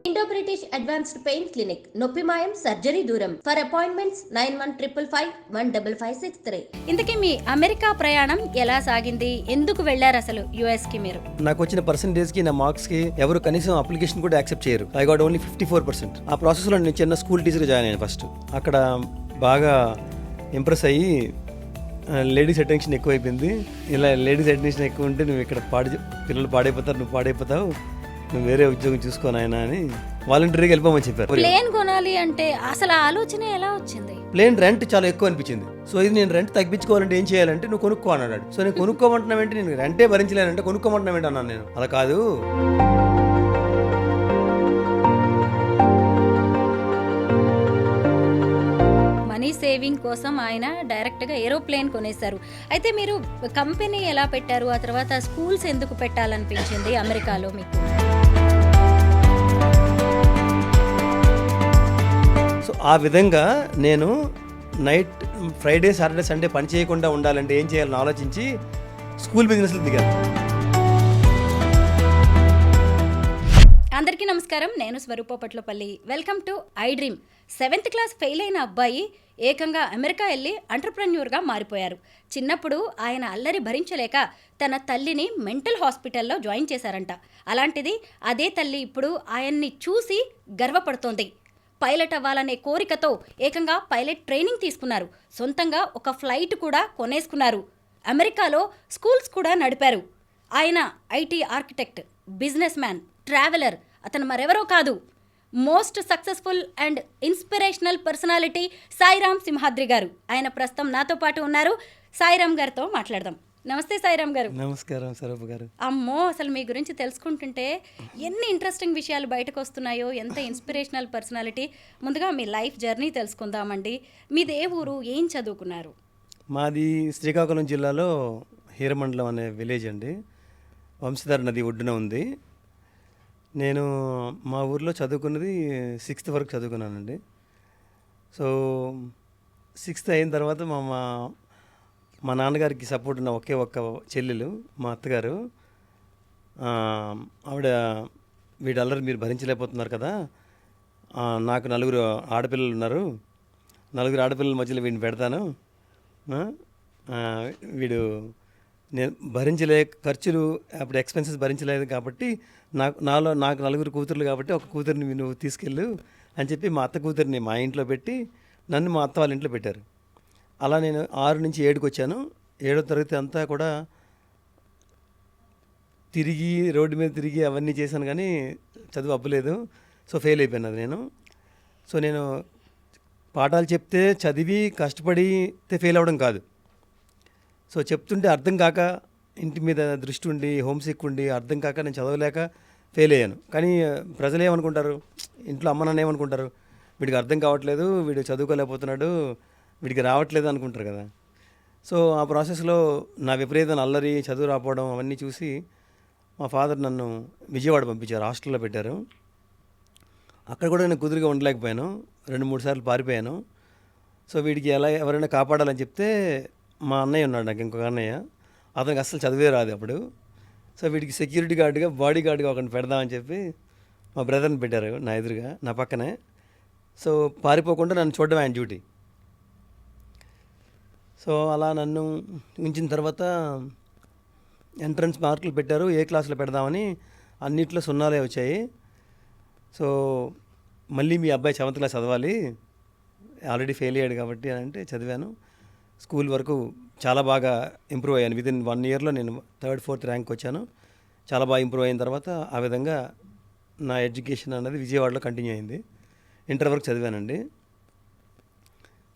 Indo-British Advanced Pain Clinic, నొప్పిమాయం surgery దూరం. For appointments 9155515563. ఇంతకీ మీ అమెరికా ప్రయాణం ఎలా సాగింది? ఎందుకు వెళ్లారు అసలు యుఎస్ కి మీరు? నాకు వచ్చిన పర్సంటేజ్ కి నా మార్క్స్ కి ఎవరు కనీసం అప్లికేషన్ కూడా యాక్సెప్ట్ చేయరు. I got only 54%. ఆ ప్రాసెస్ లో నేను చిన్న స్కూల్ టీచర్ జాయిన్ అయ్యాను ఫస్ట్. అక్కడ బాగా ఇంప్రెస్ అయ్యి లేడీస్ అటెన్షన్ ఎక్కువ అయిపోయింది. ఇలా లేడీస్ అటెన్షన్ ఎక్కువ ఉంటే నువ్వు ఇక్కడ పిల్లలు పాడైపోతారు, నువ్వు పాడైపోతావు, నువ్వు వేరే ఉద్యోగం చూసుకోను ఆయన అని వాలంటరీగా వెళ్ళిపోమని చెప్పారు. ప్లేన్ కొనాలి అంటే అసలు ఆలోచన ఎలా వచ్చింది? ప్లేన్ రెంట్ చాలా ఎక్కువ అనిపించింది. సో ఇది నేను రెంట్ తగ్గించుకోవాలంటే ఏం చేయాలంటే నువ్వు కొనుక్కో అన్నాడు. సో నేను కొనుక్కోమంటున్నావేంటి, నేను రెంటే భరించలేనంటే కొనుక్కోమంటున్నావేంటి అన్నాను నేను. అలా కాదు, మనీ సేవింగ్ కోసం ఆయన డైరెక్ట్ గా ఏరోప్లేన్ కొనేశారు. అయితే మీరు కంపెనీ ఎలా పెట్టారు? ఆ తర్వాత స్కూల్స్ ఎందుకు పెట్టాలనిపించింది అమెరికాలో మీకు? సో ఆ విధంగా నేను నైట్ ఫ్రైడే సాటర్డే సండే పని చేయకుండా ఉండాలంటే ఏం చేయాలని ఆలోచించి స్కూల్ బిజినెస్లో దిగాను. అందరికీ నమస్కారం, నేను Swaroopa Patlapalli. Welcome to I dream. 7th class fail అయిన అబ్బాయి ఏకంగా అమెరికా వెళ్ళి ఎంటర్ప్రెన్యూర్గా మారిపోయారు. చిన్నప్పుడు ఆయన అల్లరి భరించలేక తన తల్లిని మెంటల్ హాస్పిటల్లో జాయిన్ చేశారంట. అలాంటిది అదే తల్లి ఇప్పుడు ఆయన్ని చూసి గర్వపడుతోంది. పైలట్ అవ్వాలనే కోరికతో ఏకంగా పైలట్ ట్రైనింగ్ తీసుకున్నారు. సొంతంగా ఒక ఫ్లైట్ కూడా కొనేసుకున్నారు. అమెరికాలో స్కూల్స్ కూడా నడిపారు. ఆయన IT architect, business man, traveller. అతను మరెవరో కాదు, most successful and inspirational personality Sairam Simhadri గారు. ఆయన ప్రస్తుతం నాతో పాటు ఉన్నారు. సాయిరామ్ గారితో మాట్లాడదాం. నమస్తే సాయిరామ్ గారు. నమస్కారం స్వరూప గారు. అమ్మో, అసలు మీ గురించి తెలుసుకుంటుంటే ఎన్ని ఇంట్రెస్టింగ్ విషయాలు బయటకు వస్తున్నాయో, ఎంత ఇన్స్పిరేషనల్ పర్సనాలిటీ. ముందుగా మీ లైఫ్ జర్నీ తెలుసుకుందామండి. మీది ఏ ఊరు, ఏం చదువుకున్నారు? మాది శ్రీకాకుళం జిల్లాలో హీరమండలం అనే విలేజ్ అండి. వంశధార నది ఒడ్డున ఉంది. నేను మా ఊర్లో చదువుకున్నది 6th వరకు చదువుకున్నానండి. సో 6th అయిన తర్వాత మా నాన్నగారికి సపోర్ట్ ఉన్న ఒకే ఒక్క చెల్లెలు మా అత్తగారు. ఆవిడ, వీడల్లరి మీరు భరించలేకపోతున్నారు కదా, నాకు 4 ఆడపిల్లలు ఉన్నారు, 4 ఆడపిల్లల మధ్యలో వీడిని పెడతాను, వీడు నేను ఖర్చులు అప్పుడు ఎక్స్పెన్సెస్ భరించలేదు కాబట్టి నాకు 4 కూతుర్లు కాబట్టి ఒక కూతురిని నువ్వు తీసుకెళ్ళు అని చెప్పి మా అత్త కూతురిని మా ఇంట్లో పెట్టి నన్ను మా అత్త వాళ్ళ ఇంట్లో పెట్టారు. అలా నేను 6 నుంచి 7కి వచ్చాను. 7వ తరగతి అంతా కూడా తిరిగి రోడ్డు మీద తిరిగి అవన్నీ చేశాను, కానీ చదువు అవ్వలేదు. సో ఫెయిల్ అయిపోయాను అది నేను. సో నేను పాఠాలు చెప్తే చదివి కష్టపడితే ఫెయిల్ అవ్వడం కాదు. సో చెప్తుంటే అర్థం కాక, ఇంటి మీద దృష్టి ఉండి, హోమ్సిక్ ఉండి అర్థం కాక నేను చదవలేక ఫెయిల్ అయ్యాను. కానీ ప్రజలు ఏమనుకుంటారు, ఇంట్లో అమ్మ నాన్న ఏమనుకుంటారు, వీడికి అర్థం కావట్లేదు, వీడు చదువుకోలేకపోతున్నాడు, వీడికి రావట్లేదు అనుకుంటారు కదా. సో ఆ ప్రాసెస్లో నా విపరీతం అల్లరి, చదువు రాకపోవడం అవన్నీ చూసి మా ఫాదర్ నన్ను విజయవాడ పంపించారు, హాస్టల్లో పెట్టారు. అక్కడ కూడా నేను కుదురుగా ఉండలేకపోయాను, 2-3 సార్లు పారిపోయాను. సో వీడికి ఎవరైనా కాపాడాలని చెప్తే మా అన్నయ్య ఉన్నాడు, నాకు ఇంకొక అన్నయ్య, అతనికి అస్సలు చదివే రాదు అప్పుడు. సో వీడికి సెక్యూరిటీ గార్డుగా, బాడీ గార్డుగా ఒకరిని పెడదామని చెప్పి మా బ్రదర్ని పెట్టారు నా ఎదురుగా, నా పక్కనే. సో పారిపోకుండా నన్ను చూడడం ఆయన డ్యూటీ. సో అలా నన్ను ఉంచిన తర్వాత ఎంట్రన్స్ మార్కులు పెట్టారు, ఏ క్లాస్లో పెడదామని. అన్నిట్లో 0 వచ్చాయి. సో మళ్ళీ మీ అబ్బాయి 7th క్లాస్ చదవాలి, ఆల్రెడీ ఫెయిల్ అయ్యాడు కాబట్టి అని అంటే చదివాను. స్కూల్ వరకు చాలా బాగా ఇంప్రూవ్ అయ్యాను. విదిన్ 1 ఇయర్లో నేను 3rd 4th ర్యాంక్ వచ్చాను. చాలా బాగా ఇంప్రూవ్ అయిన తర్వాత ఆ విధంగా నా ఎడ్యుకేషన్ అనేది విజయవాడలో కంటిన్యూ అయింది. ఇంటర్ వరకు చదివానండి.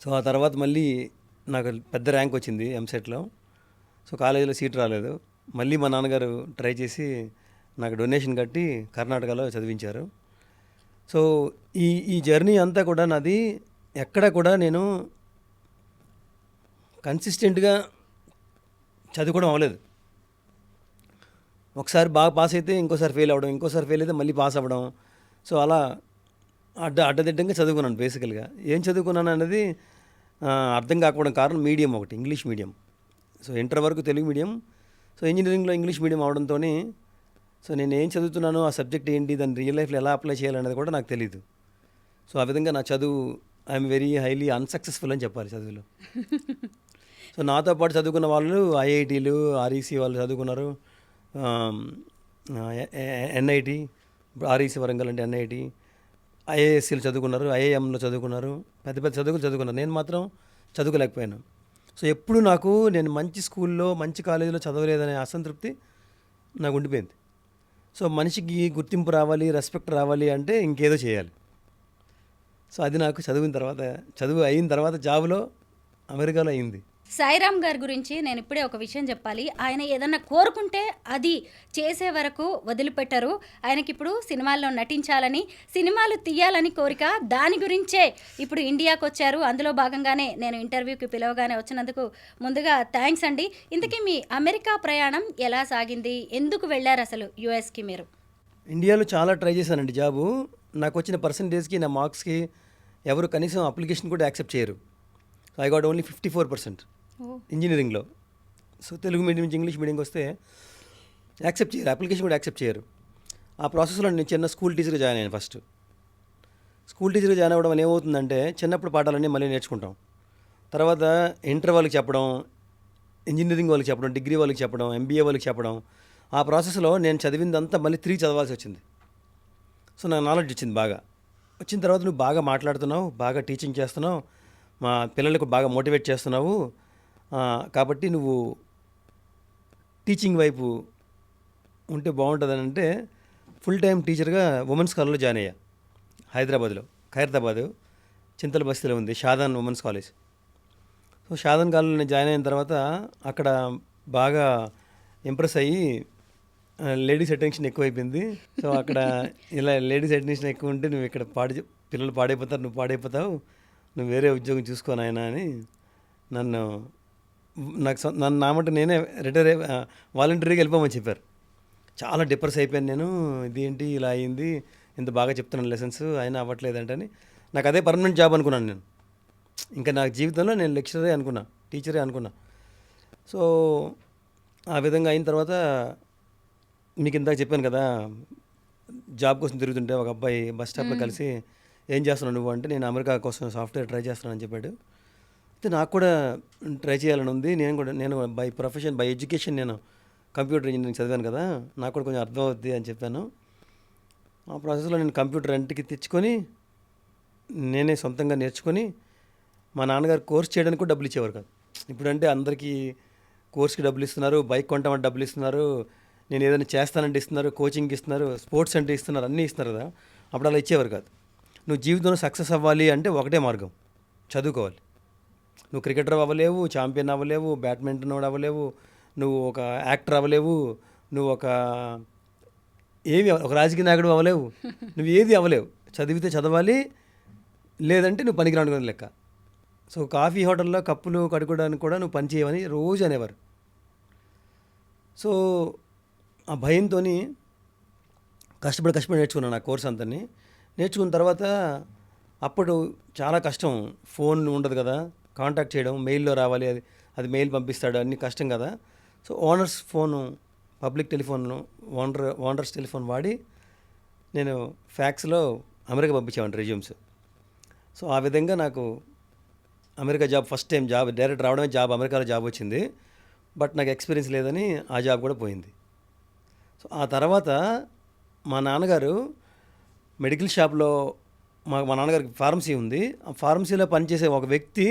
సో ఆ తర్వాత మళ్ళీ నాకు పెద్ద ర్యాంక్ వచ్చింది ఎంసెట్లో. సో కాలేజీలో సీట్ రాలేదు. మళ్ళీ మా నాన్నగారు ట్రై చేసి నాకు డొనేషన్ కట్టి కర్ణాటకలో చదివించారు. సో ఈ జర్నీ అంతా కూడా నాది ఎక్కడ కూడా నేను కన్సిస్టెంట్గా చదువుకోవడం అవ్వలేదు. ఒకసారి బాగా పాస్ అయితే ఇంకోసారి ఫెయిల్ అవ్వడం, ఇంకోసారి ఫెయిల్ అయితే మళ్ళీ పాస్ అవ్వడం. సో అలా అడ్డదిడ్డంగా చదువుకున్నాను. బేసికల్గా ఏం చదువుకున్నాను అనేది అర్థం కాకపోవడం కారణం మీడియం ఒకటి, ఇంగ్లీష్ మీడియం. సో ఇంటర్ వరకు తెలుగు మీడియం, సో ఇంజనీరింగ్లో ఇంగ్లీష్ మీడియం అవడంతో సో నేను ఏం చదువుతున్నానో ఆ సబ్జెక్ట్ ఏంటి, దాన్ని రియల్ లైఫ్లో ఎలా అప్లై చేయాలనేది కూడా నాకు తెలియదు. సో ఆ విధంగా నా చదువు ఐఎమ్ వెరీ హైలీ అన్సక్సెస్ఫుల్ అని చెప్పాలి చదువులో. సో నాతో పాటు చదువుకున్న వాళ్ళు ఐఐటీలు, ఆర్ఈసీ వాళ్ళు చదువుకున్నారు, ఎన్ఐటి, ఆర్ఈసీ వరంగల్ అంటే ఎన్ఐటి, ఐఏఎస్సీలు చదువుకున్నారు, ఐఐఎంలో చదువుకున్నారు, పెద్ద పెద్ద చదువులు చదువుకున్నారు. నేను మాత్రం చదువుకోలేకపోయాను. సో ఎప్పుడు నాకు నేను మంచి స్కూల్లో మంచి కాలేజీలో చదవలేదనే అసంతృప్తి నాకు ఉండిపోయింది. సో మనిషికి గుర్తింపు రావాలి, రెస్పెక్ట్ రావాలి అంటే ఇంకేదో చేయాలి. సో అది నాకు చదువు అయిన తర్వాత జాబ్లో అమెరికాలో అయింది. సాయిరామ్ గారి గురించి నేను ఇప్పుడే ఒక విషయం చెప్పాలి. ఆయన ఏదన్నా కోరుకుంటే అది చేసే వరకు వదిలిపెట్టరు. ఆయనకి ఇప్పుడు సినిమాల్లో నటించాలని, సినిమాలు తీయాలని కోరిక. దాని గురించే ఇప్పుడు ఇండియాకి వచ్చారు. అందులో భాగంగానే నేను ఇంటర్వ్యూకి పిలవగానే వచ్చినందుకు ముందుగా థ్యాంక్స్ అండి. ఇంతకీ మీ అమెరికా ప్రయాణం ఎలా సాగింది? ఎందుకు వెళ్ళారు అసలు యుఎస్కి మీరు? ఇండియాలో చాలా ట్రై చేశానండి జాబు. నాకు వచ్చిన పర్సంటేజ్కి, నా మార్క్స్కి ఎవరు కనీసం అప్లికేషన్ కూడా యాక్సెప్ట్ చేయరు. ఐ గాట్ ఓన్లీ 54% ఇంజనీరింగ్లో. సో తెలుగు మీడియం నుంచి ఇంగ్లీష్ మీడియంకి వస్తే యాక్సెప్ట్ చేయరు, అప్లికేషన్ కూడా యాక్సెప్ట్ చేయరు. ఆ ప్రాసెస్లో నేను చిన్న స్కూల్ టీచర్గా జాయిన్ అయ్యాను. ఫస్ట్ స్కూల్ టీచర్గా జాయిన్ అవ్వడం వల్ల ఏమవుతుందంటే చిన్నప్పుడు పాఠాలన్నీ మళ్ళీ నేర్చుకుంటాం. తర్వాత ఇంటర్ వాళ్ళకి చెప్పడం, ఇంజనీరింగ్ వాళ్ళకి చెప్పడం, డిగ్రీ వాళ్ళకి చెప్పడం, ఎంబీఏ వాళ్ళకి చెప్పడం. ఆ ప్రాసెస్లో నేను చదివిందంతా మళ్ళీ 3 చదవాల్సి వచ్చింది. సో నాకు నాలెడ్జ్ వచ్చింది బాగా. వచ్చిన తర్వాత నువ్వు బాగా మాట్లాడుతున్నావు, బాగా టీచింగ్ చేస్తున్నావు, మా పిల్లలకు బాగా మోటివేట్ చేస్తున్నావు, కాబట్టి నువ్వు టీచింగ్ వైపు ఉంటే బాగుంటుందని అంటే ఫుల్ టైం టీచర్గా ఉమెన్స్ కాలేజ్లో జాయిన్ అయ్యా. హైదరాబాద్లో, ఖైరతాబాద్ చింతల బస్తీలో ఉంది Shadan women's college. So Shadan కాలేజ్లో నేను జాయిన్ అయిన తర్వాత అక్కడ బాగా ఇంప్రెస్ అయ్యి లేడీస్ అటెన్షన్ ఎక్కువైపోయింది. సో అక్కడ ఇలా లేడీస్ అటెన్షన్ ఎక్కువ ఉంటే నువ్వు ఇక్కడ పిల్లలు పాడైపోతారు, నువ్వు పాడైపోతావు, నువ్వు వేరే ఉద్యోగం చూసుకోను ఆయన అని నన్ను నామంటే నేనే రిటైర్ వాలంటరీగా వెళ్ళిపోమని చెప్పారు. చాలా డిప్రెస్ అయిపోయాను నేను. ఇదేంటి ఇలా అయింది, ఇంత బాగా చెప్తున్నాను లెసన్స్ అయినా అవ్వట్లేదంటని. నాకు అదే పర్మనెంట్ జాబ్ అనుకున్నాను నేను. ఇంకా నా జీవితంలో నేను లెక్చరరే అనుకున్నా, టీచరే అనుకున్నా. సో ఆ విధంగా అయిన తర్వాత మీకు ఇందాక చెప్పాను కదా, జాబ్ కోసం తిరుగుతుంటే ఒక అబ్బాయి బస్ స్టాప్లో కలిసి ఏం చేస్తున్నావు నువ్వు అంటే నేను అమెరికా కోసం సాఫ్ట్వేర్ ట్రై చేస్తున్నానని చెప్పాడు. అయితే నాకు కూడా ట్రై చేయాలని ఉంది. నేను బై ప్రొఫెషన్, బై ఎడ్యుకేషన్ నేను కంప్యూటర్ ఇంజనీరింగ్ చదివాను కదా, నాకు కూడా కొంచెం అర్థం అవుద్ది అని చెప్పాను. ఆ ప్రాసెస్లో నేను కంప్యూటర్ రెంట్కి తెచ్చుకొని నేనే సొంతంగా నేర్చుకొని మా నాన్నగారు కోర్స్ చేయడానికి కూడా డబ్బులు ఇచ్చేవారు కాదు. ఇప్పుడంటే అందరికీ కోర్స్కి డబ్బులు ఇస్తున్నారు, బైక్ కొంటామంటే డబ్బులు ఇస్తున్నారు, నేను ఏదైనా చేస్తానంటే ఇస్తున్నారు, కోచింగ్ ఇస్తున్నారు, స్పోర్ట్స్ అంటే ఇస్తున్నారు, అన్నీ ఇస్తున్నారు కదా. అప్పుడు అలా ఇచ్చేవారు కాదు. నువ్వు జీవితంలో సక్సెస్ అవ్వాలి అంటే ఒకటే మార్గం, చదువుకోవాలి. నువ్వు క్రికెటర్ అవ్వలేవు, ఛాంపియన్ అవ్వలేవు, బ్యాడ్మింటన్ అవ్వలేవు, నువ్వు ఒక యాక్టర్ అవ్వలేవు, నువ్వు ఒక రాజకీయ నాయకుడు అవ్వలేవు, నువ్వు ఏది అవ్వలేవు. చదివితే చదవాలి, లేదంటే నువ్వు పనికిరాని లెక్క. సో కాఫీ హోటల్లో కప్పులు కడుక్కోవడానికి కూడా నువ్వు పని చేయవని రోజు అనేవారు. సో ఆ భయంతో కష్టపడి నేర్చుకున్నాను ఆ కోర్స్ అంతని. నేర్చుకున్న తర్వాత అప్పుడు చాలా కష్టం, ఫోన్ ఉండదు కదా, కాంటాక్ట్ చేయడం, మెయిల్లో రావాలి, అది మెయిల్ పంపిస్తాడు, అన్నీ కష్టం కదా. So owners phone, public telephone, owners telephone వాడి నేను ఫ్యాక్స్లో అమెరికా పంపించాను రెజ్యూమ్స్. సో ఆ విధంగా నాకు America job first time job direct రావడమే జాబ్, అమెరికాలో జాబ్ వచ్చింది. బట్ నాకు ఎక్స్పీరియన్స్ లేదని ఆ జాబ్ కూడా పోయింది. సో ఆ తర్వాత మా నాన్నగారు మెడికల్ షాప్లో, మా నాన్నగారికి ఫార్మసీ ఉంది, ఆ ఫార్మసీలో పనిచేసే ఒక వ్యక్తి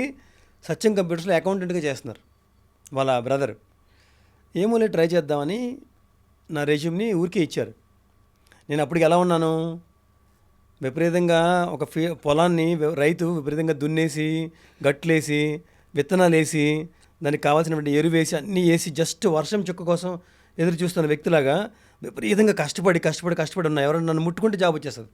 సత్యం కంప్యూటర్స్లో అకౌంటెంట్గా చేస్తున్నారు, వాళ్ళ బ్రదర్. ఏమో ట్రై చేద్దామని నా రెజ్యూమ్ని ఊరికే ఇచ్చారు. నేను అప్పటికి ఎలా ఉన్నాను, విపరీతంగా ఒక పొలాన్ని రైతు విపరీతంగా దున్నేసి, గట్లేసి, విత్తనాలు వేసి, దానికి కావాల్సినటువంటి ఎరువు వేసి, అన్నీ వేసి జస్ట్ వర్షం చుక్క కోసం ఎదురు చూస్తున్న వ్యక్తిలాగా విపరీతంగా కష్టపడి ఉన్నా. ఎవరైనా నన్ను ముట్టుకుంటే జాబ్ వచ్చేస్తుంది.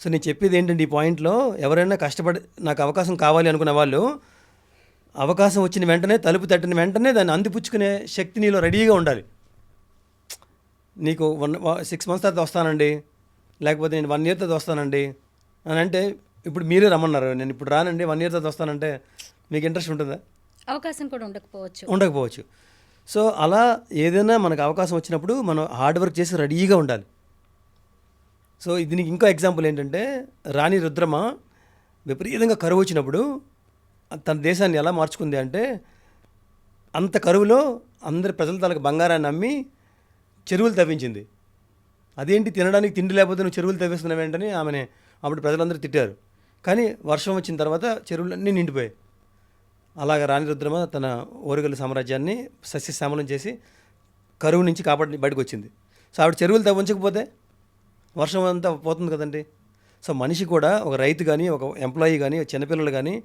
సో నేను చెప్పేది ఏంటంటే ఈ పాయింట్లో, ఎవరైనా కష్టపడి నాకు అవకాశం కావాలి అనుకునే వాళ్ళు అవకాశం వచ్చిన వెంటనే, తలుపు తట్టిన వెంటనే దాన్ని అందిపుచ్చుకునే శక్తి నీలో రెడీగా ఉండాలి. నీకు 6 months తర్వాత వస్తానండి, లేకపోతే నేను 1 year తర్వాత వస్తానండి అని అంటే, ఇప్పుడు మీరే రమ్మన్నారు, నేను ఇప్పుడు రానండి 1 year తర్వాత వస్తానంటే మీకు ఇంట్రెస్ట్ ఉంటుందా? అవకాశం కూడా ఉండకపోవచ్చు. సో అలా ఏదైనా మనకు అవకాశం వచ్చినప్పుడు మనం హార్డ్ వర్క్ చేసి రెడీగా ఉండాలి. సో దీనికి ఇంకో ఎగ్జాంపుల్ ఏంటంటే రాణి రుద్రమ విపరీతంగా కరువు వచ్చినప్పుడు తన దేశాన్ని ఎలా మార్చుకుంది అంటే అంత కరువులో అందరి ప్రజల తాలూకు బంగారాన్ని అమ్మి చెరువులు తవ్వించింది. అదేంటి తినడానికి తిండి లేకపోతే నువ్వు చెరువులు తవ్విస్తున్నావు ఏంటని ఆమెనే అప్పుడు ప్రజలందరూ తిట్టారు. కానీ వర్షం వచ్చిన తర్వాత చెరువులన్నీ నిండిపోయాయి. అలాగ రాణి రుద్రమ తన ఓరుగల్లు సామ్రాజ్యాన్ని సస్యశ్యామలం చేసి కరువు నుంచి బయటకు వచ్చింది. సో ఆవిడ చెరువులు తవ్వించకపోతే వర్షం అంతా పోతుంది కదండి. సో మనిషి కూడా ఒక రైతు కానీ ఒక ఎంప్లాయీ కానీ చిన్నపిల్లలు కానీ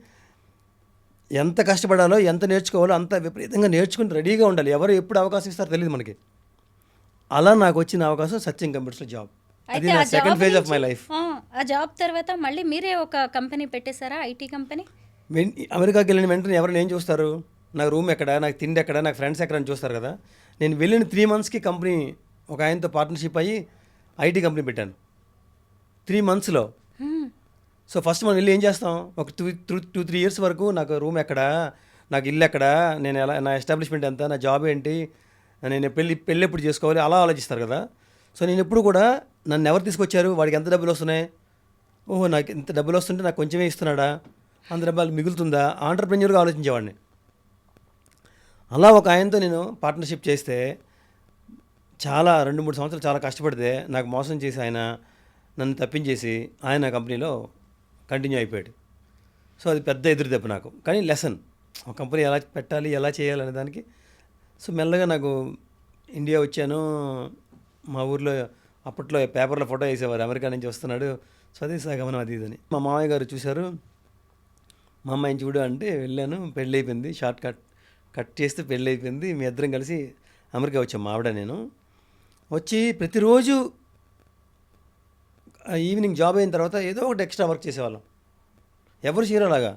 ఎంత కష్టపడాలో ఎంత నేర్చుకోవాలో అంత విపరీతంగా నేర్చుకుని రెడీగా ఉండాలి. ఎవరు ఎప్పుడు అవకాశం ఇస్తారో తెలియదు మనకి. అలా నాకు వచ్చిన అవకాశం సత్యం కంప్యూటర్స్లో జాబ్. అది అయితే నా ఆ సెకండ్ జాబ్ ఫేజ్ ఆఫ్ నుంచి మై లైఫ్. ఆ జాబ్ తర్వాత మళ్ళీ మీరే ఒక కంపెనీ పెట్టేశారా, ఐటీ కంపెనీ? అమెరికాకి వెళ్ళిన వెంటనే ఎవరైనా ఏం చూస్తారు, నాకు రూమ్ ఎక్కడ, నాకు తిండి ఎక్కడ, నాకు ఫ్రెండ్స్ ఎక్కడ అని చూస్తారు కదా. నేను వెళ్ళిన 3 monthsకి కంపెనీ ఒక ఆయనతో పార్ట్నర్షిప్ అయ్యి ఐటీ కంపెనీ పెట్టాను 3 monthsలో. సో ఫస్ట్ మనం వెళ్ళి ఏం చేస్తాం, ఒక 2-3 years వరకు నాకు రూమ్ ఎక్కడ, నాకు ఇల్లు ఎక్కడ, నేను ఎలా, నా ఎస్టాబ్లిష్మెంట్ ఎంత, నా జాబ్ ఏంటి, నేను పెళ్ళి ఎప్పుడు చేసుకోవాలి, అలా ఆలోచిస్తారు కదా. సో నేను ఎప్పుడు కూడా నన్ను ఎవరు తీసుకొచ్చారు, వాడికి ఎంత డబ్బులు వస్తున్నాయి, ఓహో నాకు ఇంత డబ్బులు వస్తుంటే నాకు కొంచెమే ఇస్తున్నాడా, అంత డబ్బులు మిగులుతుందా, ఆంటర్ప్రెన్యూర్గా ఆలోచించేవాడిని. అలా ఒక ఆయనతో నేను పార్ట్నర్షిప్ చేస్తే చాలా 2-3 సంవత్సరాలు చాలా కష్టపడితే నాకు మోసం చేసి ఆయన నన్ను తప్పించేసి ఆయన కంపెనీలో కంటిన్యూ అయిపోయాడు. సో అది పెద్ద ఎదురు దెబ్బ నాకు, కానీ లెసన్, ఒక కంపెనీ ఎలా పెట్టాలి ఎలా చేయాలి అనే దానికి. సో మెల్లగా నాకు ఇండియా వచ్చాను. మా ఊర్లో అప్పట్లో పేపర్లో ఫోటో వేసేవారు, అమెరికా నుంచి వస్తున్నాడు స్వదేశీ గమనం అది ఇదని. మా మామయ్య గారు చూశారు, మా అమ్మాయిని చూడు అంటే వెళ్ళాను. పెళ్ళి అయిపోయింది, షార్ట్ కట్ చేస్తే పెళ్ళి అయిపోయింది. మీ ఇద్దరం కలిసి అమెరికా వచ్చాం, మా ఆవిడ నేను. వచ్చి ప్రతిరోజు ఈవినింగ్ జాబ్ అయిన తర్వాత ఏదో ఒకటి ఎక్స్ట్రా వర్క్ చేసేవాళ్ళం, ఎవరు చేయరేలాగా.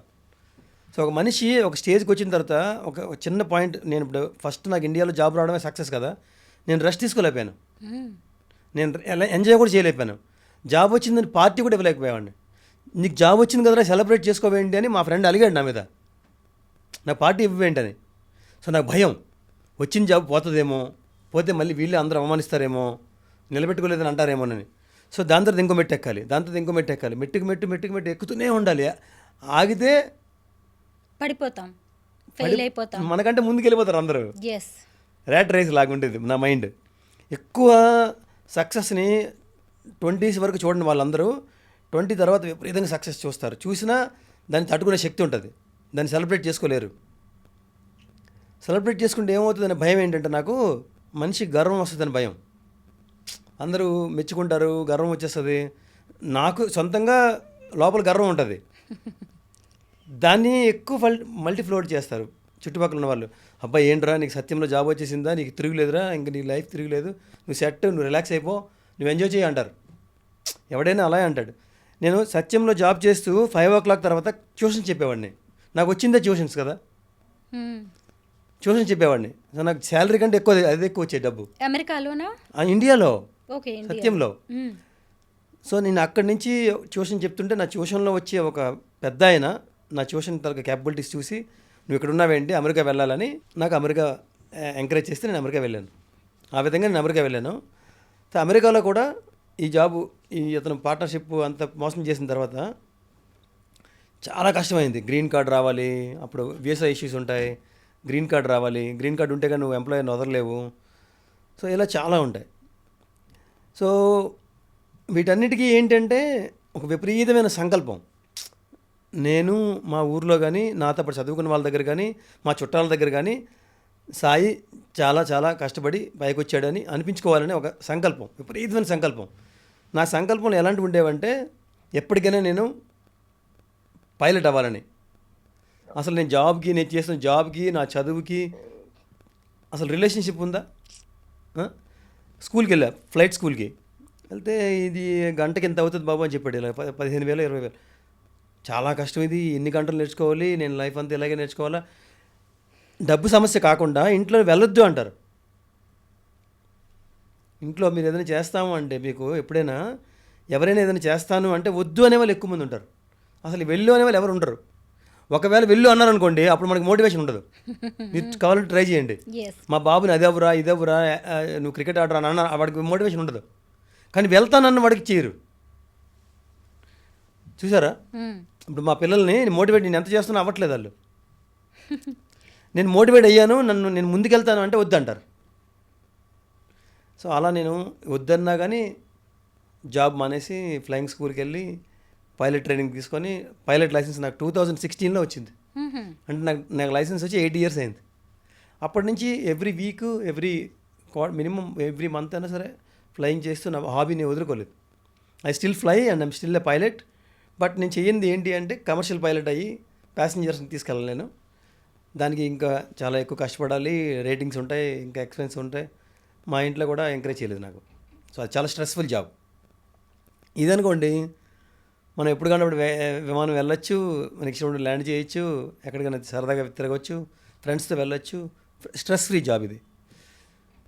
సో ఒక మనిషి ఒక స్టేజ్కి వచ్చిన తర్వాత ఒక చిన్న పాయింట్, నేను ఇప్పుడు ఫస్ట్ నాకు ఇండియాలో జాబ్ రావడమే సక్సెస్ కదా, నేను రెస్ట్ తీసుకోలేకపోయాను, నేను ఎలా ఎంజాయ్ కూడా చేయలేకపోయాను. జాబ్ వచ్చిందని పార్టీ కూడా ఇవ్వలేకపోయావాడిని. నీకు జాబ్ వచ్చింది కదరా సెలబ్రేట్ చేసుకోవేంటి అని మా ఫ్రెండ్ అలిగాడు నా మీద, నాకు పార్టీ ఇవ్వేంటని. సో నాకు భయం, వచ్చిన జాబ్ పోతుందేమో, పోతే మళ్ళీ వీళ్ళే అందరూ అవమానిస్తారేమో, నిలబెట్టుకోలేదని అంటారేమోనని. సో దాని తర్వాత ఇంకో మెట్టు ఎక్కాలి, దాని తర్వాత ఇంకో మెట్టు ఎక్కాలి, మెట్టుకు ఎక్కుతూనే ఉండాలి. ఆగితే పడిపోతాం, ఫెయిల్ అయిపోతాం, మనకంటే ముందుకు వెళ్ళిపోతారు అందరూ. ఎస్, ర్యాట్ రేస్ లాగా ఉండేది నా మైండ్. ఎక్కువ సక్సెస్ని 20s వరకు చూడండి వాళ్ళందరూ, 20 తర్వాత విపరీతంగా సక్సెస్ చూస్తారు. చూసినా దాన్ని తట్టుకునే శక్తి ఉంటుంది, దాన్ని సెలబ్రేట్ చేసుకోలేరు. సెలబ్రేట్ చేసుకుంటే ఏమవుతుందనే భయం ఏంటంటే నాకు, మనిషి గర్వం వస్తుందని భయం. అందరూ మెచ్చుకుంటారు, గర్వం వచ్చేస్తుంది. నాకు సొంతంగా లోపల గర్వం ఉంటుంది, దాన్ని ఎక్కువ మల్టిఫ్లోడ్ చేస్తారు చుట్టుపక్కల ఉన్న వాళ్ళు. అబ్బాయి ఏంట్రా నీకు సత్యంలో జాబ్ వచ్చేసిందా, నీకు తిరుగులేదురా, ఇంక నీ లైఫ్ తిరుగులేదు, నువ్వు సెట్, నువ్వు రిలాక్స్ అయిపో, నువ్వు ఎంజాయ్ చేయి అంటారు. ఎవడైనా అలాగే అంటాడు. నేను సత్యంలో జాబ్ చేస్తూ 5 o'clock తర్వాత ట్యూషన్స్ చెప్పేవాడిని. నాకు వచ్చిందే ట్యూషన్స్ కదా, ట్యూషన్ చెప్పేవాడిని. సో నాకు శాలరీ కంటే ఎక్కువ అదే ఎక్కువ వచ్చే డబ్బు. అమెరికాలోనా? ఇండియాలో, ఓకే, సత్యంలో. సో నేను అక్కడి నుంచి ట్యూషన్ చెప్తుంటే నా ట్యూషన్లో వచ్చే ఒక పెద్ద ఆయన నా ట్యూషన్ తరగతి క్యాపబిలిటీస్ చూసి, నువ్వు ఇక్కడ ఉన్నావేంటి, అమెరికా వెళ్ళాలని నాకు అమెరికా ఎంకరేజ్ చేస్తే నేను అమెరికా వెళ్ళాను. ఆ విధంగా నేను అమెరికా వెళ్ళాను. సో అమెరికాలో కూడా ఈ జాబు, ఈ అతను పార్ట్నర్షిప్ అంత మోసం చేసిన తర్వాత చాలా కష్టమైంది. గ్రీన్ కార్డ్ రావాలి, అప్పుడు వీసా ఇష్యూస్ ఉంటాయి, గ్రీన్ కార్డ్ రావాలి, గ్రీన్ కార్డ్ ఉంటే కానీ నువ్వు ఎంప్లాయర్ని వదలలేవు. సో ఇలా చాలా ఉంటాయి. సో వీటన్నిటికీ ఏంటంటే ఒక విపరీతమైన సంకల్పం. నేను మా ఊర్లో కానీ, నాతో పాటు చదువుకున్న వాళ్ళ దగ్గర కానీ, మా చుట్టాల దగ్గర కానీ, సాయి చాలా చాలా కష్టపడి పైకి వచ్చాడని అనిపించుకోవాలని ఒక సంకల్పం, విపరీతమైన సంకల్పం. నా సంకల్పంలో ఎలాంటివి ఉండేవంటే, ఎప్పటికైనా నేను పైలట్ అవ్వాలని. అసలు నేను చేస్తున్న జాబ్కి నా చదువుకి అసలు రిలేషన్షిప్ ఉందా? స్కూల్కి వెళ్ళా, ఫ్లైట్ స్కూల్కి వెళ్తే, ఇది గంటకి ఎంత అవుతుంది బాబు అని చెప్పాడు. ఇలా 15,000 20,000. చాలా కష్టం ఇది, ఎన్ని గంటలు నేర్చుకోవాలి, నేను లైఫ్ అంతా ఇలాగే నేర్చుకోవాలా. డబ్బు సమస్య కాకుండా ఇంట్లో వెళ్ళొద్దు అంటారు. ఇంట్లో మీరు ఏదైనా చేస్తాము అంటే, మీకు ఎప్పుడైనా ఎవరైనా ఏదైనా చేస్తాను అంటే వద్దు అనేవాళ్ళు ఎక్కువ మంది ఉంటారు, అసలు వెళ్ళు అనేవాళ్ళు ఎవరు ఉండరు. ఒకవేళ వెళ్ళు అన్నారనుకోండి అప్పుడు మనకి మోటివేషన్ ఉండదు. మీరు కావాలంటే ట్రై చేయండి. ఎస్. మా బాబుని అదేవురా ఇదేవురా నువ్వు క్రికెట్ ఆడరా అన్న వాడికి మోటివేషన్ ఉండదు. కానీ వెళ్తానన్న వాడికి చేయరు. చూసారా, ఇప్పుడు మా పిల్లల్ని నేను ఎంత చేస్తున్నా అవ్వట్లేదు వాళ్ళు. నేను మోటివేట్ అయ్యాను, నేను ముందుకెళ్తాను అంటే వద్దంటారు. సో అలా నేను వద్దన్నా కానీ జాబ్ మానేసి ఫ్లయింగ్ స్కూల్కి వెళ్ళి పైలట్ ట్రైనింగ్ తీసుకొని పైలట్ లైసెన్స్ నాకు 2016లో వచ్చింది. అంటే నాకు లైసెన్స్ వచ్చి 8 years అయింది. అప్పటి నుంచి every week minimum every month అయినా సరే ఫ్లయింగ్ చేస్తూ నా హాబీని వదులుకోలేదు. I still fly and I'm still a pilot. But నేను చెయ్యింది ఏంటి అంటే కమర్షియల్ పైలట్ అయ్యి ప్యాసింజర్స్ని తీసుకెళ్ళలేను. దానికి ఇంకా చాలా ఎక్కువ కష్టపడాలి, రేటింగ్స్ ఉంటాయి, ఇంకా ఎక్స్పెన్స్ ఉంటాయి. మా ఇంట్లో కూడా ఎంకరేజ్ చేయలేదు నాకు. సో అది చాలా స్ట్రెస్ఫుల్ జాబ్. ఇదనుకోండి మనం ఎప్పుడు కానప్పుడు విమానం వెళ్ళొచ్చు, మనకి ఇష్టం ల్యాండ్ చేయొచ్చు, ఎక్కడికైనా సరదాగా తిరగవచ్చు, ఫ్రెండ్స్తో వెళ్ళొచ్చు. స్ట్రెస్ ఫ్రీ జాబ్ ఇది.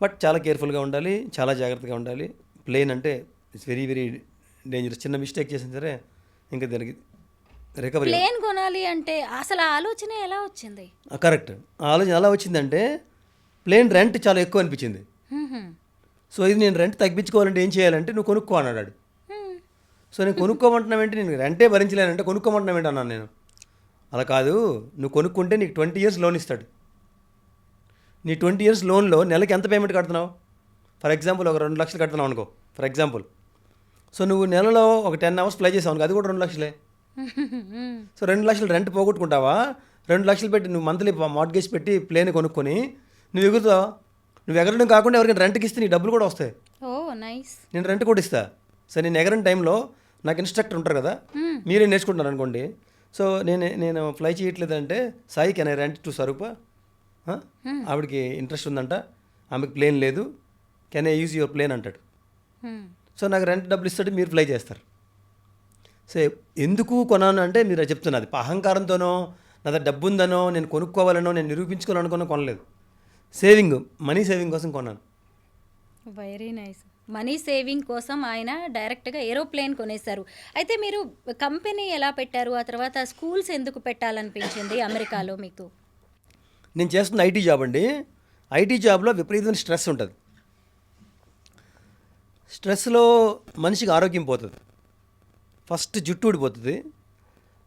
బట్ చాలా కేర్ఫుల్గా ఉండాలి, చాలా జాగ్రత్తగా ఉండాలి. ప్లేన్ అంటే ఇట్స్ వెరీ వెరీ డేంజరస్. చిన్న మిస్టేక్ చేసిన సరే ఇంకా దానికి రికవరీ. ప్లేన్ కొనాలి అంటే అసలు ఆ ఆలోచన ఎలా వచ్చింది? కరెక్ట్. ఆలోచన ఎలా వచ్చిందంటే ప్లేన్ రెంట్ చాలా ఎక్కువ అనిపించింది. సో ఇది నేను రెంట్ తగ్గించుకోవాలంటే ఏం చేయాలంటే నువ్వు కొనుక్కో అన్నాడు. సో నేను కొనుక్కోమంటున్నావేంటి, నేను రెంటే భరించలేనంటే కొనుక్కోమంటున్నావేంటి అన్నాను నేను. అలా కాదు, నువ్వు కొనుక్కుంటే నీకు 20 years లోన్ ఇస్తాడు. నీ 20 years లోన్లో నెలకి ఎంత పేమెంట్ కడుతున్నావు? ఫర్ ఎగ్జాంపుల్ ఒక 2 లక్షలు కడుతున్నావు అనుకో ఫర్ ఎగ్జాంపుల్. సో నువ్వు నెలలో ఒక 10 hours ఫ్లై చేసావు అనుకో, అది కూడా 2 లక్షలే. సో 2 లక్షలు రెంట్ పోగొట్టుకుంటావా? 2 లక్షలు పెట్టి నువ్వు మంత్లీ మార్ట్గేజ్ పెట్టి ప్లేన్ కొనుక్కొని నువ్వు ఎగురుతావు. నువ్వు ఎగరడం కాకుండా ఎవరికైనా రెంట్కి ఇస్తే నీ డబ్బులు కూడా వస్తాయి. ఓ నైస్. నేను రెంట్ కూడా ఇస్తా. సో నేను ఎగరని టైంలో నాకు ఇన్స్ట్రక్టర్ ఉంటారు కదా, మీరే నేర్చుకుంటున్నారు అనుకోండి. సో నేను ఫ్లై చేయట్లేదంటే Sai can I rent to Swaroopa, ఆవిడకి ఇంట్రెస్ట్ ఉందంట, ఆమెకి ప్లేన్ లేదు, can I use your plane అంటాడు. సో నాకు రెంట్ డబ్బులు ఇస్తాడు, మీరు ఫ్లై చేస్తారు. సో ఎందుకు కొనాను అంటే మీరు చెప్తున్నది అహంకారంతోనో నా దగ్గర డబ్బు ఉందనో నేను కొనుక్కోవాలనో నేను నిరూపించుకోవాలనుకున్నా కొనలేదు. మనీ సేవింగ్ కోసం కొన్నాను. Very nice. మనీ సేవింగ్ కోసం ఆయన డైరెక్ట్గా ఏరోప్లేన్ కొనేశారు. అయితే మీరు కంపెనీ ఎలా పెట్టారు? ఆ తర్వాత స్కూల్స్ ఎందుకు పెట్టాలనిపించింది అమెరికాలో మీకు? నేను చేస్తున్న ఐటీ జాబ్ అండి. ఐటీ జాబ్లో విపరీతమైన స్ట్రెస్ ఉంటుంది. స్ట్రెస్లో మనిషికి ఆరోగ్యం పోతుంది. ఫస్ట్ జుట్టు ఊడిపోతుంది,